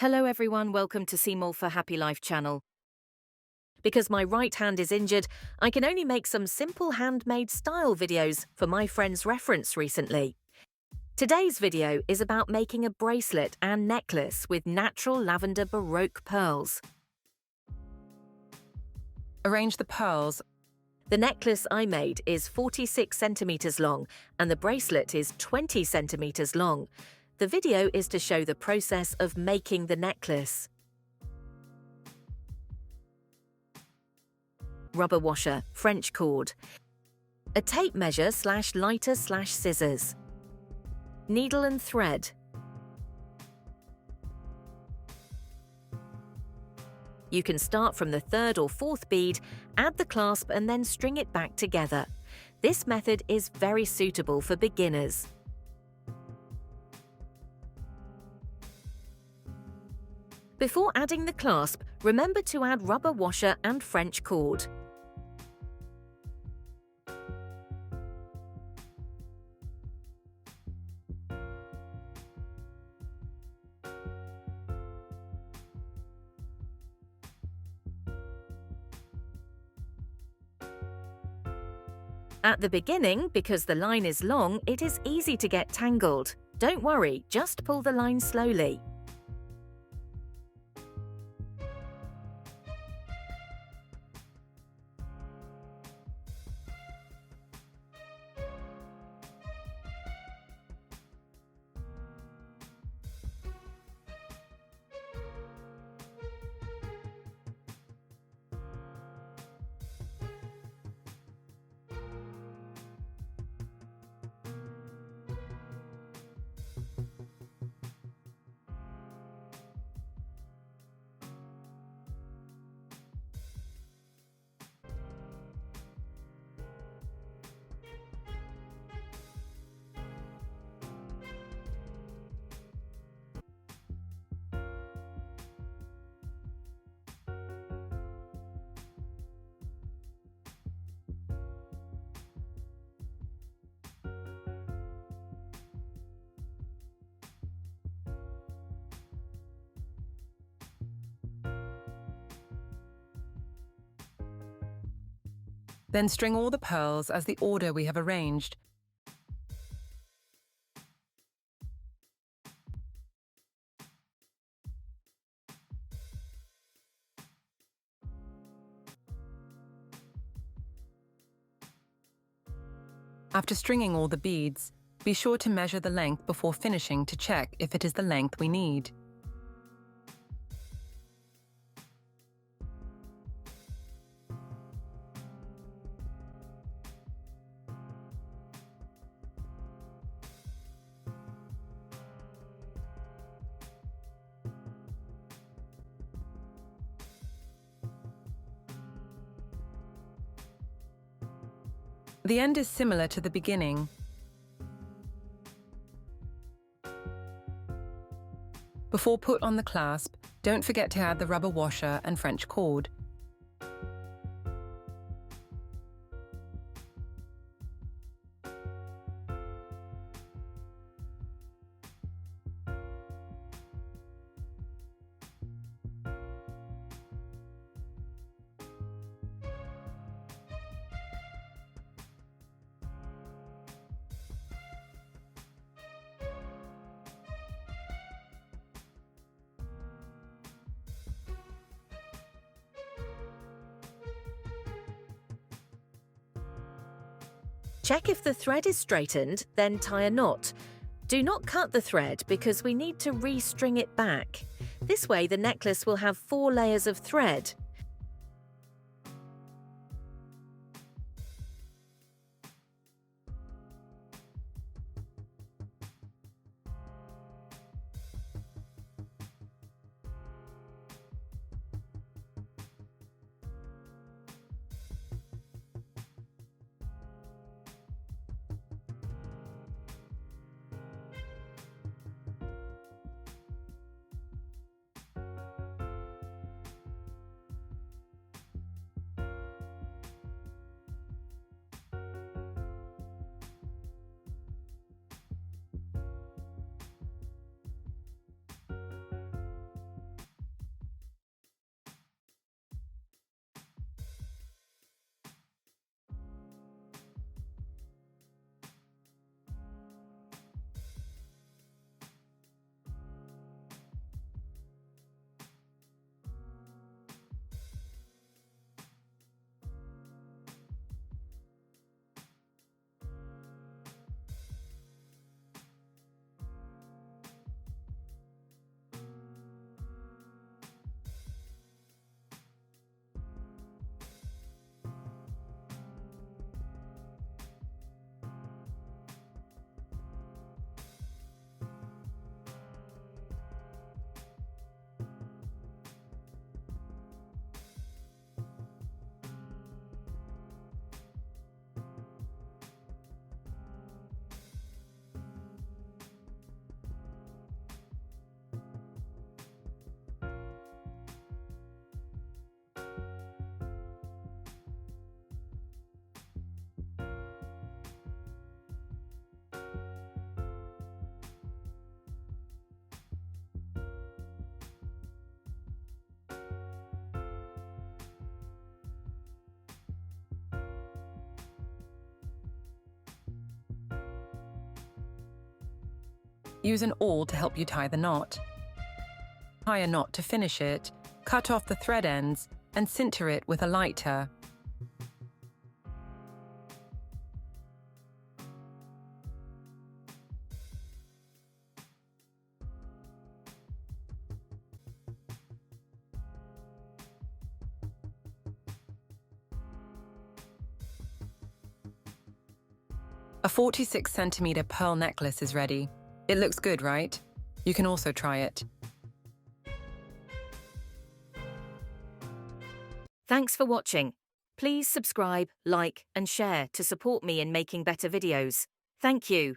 Hello everyone, welcome to Cmallforhappylife channel. Because my right hand is injured, I can only make some simple handmade style videos for my friend's reference recently. Today's video is about making a bracelet and necklace with natural lavender baroque pearls. Arrange the pearls. The necklace I made is 46 centimeters long and the bracelet is 20 centimeters long. The video is to show the process of making the necklace. Rubber washer, French cord. A tape measure / lighter / scissors. Needle and thread. You can start from the third or fourth bead, add the clasp and then string it back together. This method is very suitable for beginners. Before adding the clasp, remember to add rubber washer and French cord. At the beginning, because the line is long, it is easy to get tangled. Don't worry, just pull the line slowly. Then string all the pearls as the order we have arranged. After stringing all the beads, be sure to measure the length before finishing to check if it is the length we need. The end is similar to the beginning. Before put on the clasp, don't forget to add the rubber washer and French cord. Check if the thread is straightened, then tie a knot. Do not cut the thread because we need to re-string it back. This way the necklace will have 4 layers of thread. Use an awl to help you tie the knot. Tie a knot to finish it, cut off the thread ends, and sinter it with a lighter. A 46cm pearl necklace is ready. It looks good, right? You can also try it. Thanks for watching. Please subscribe, like, and share to support me in making better videos. Thank you.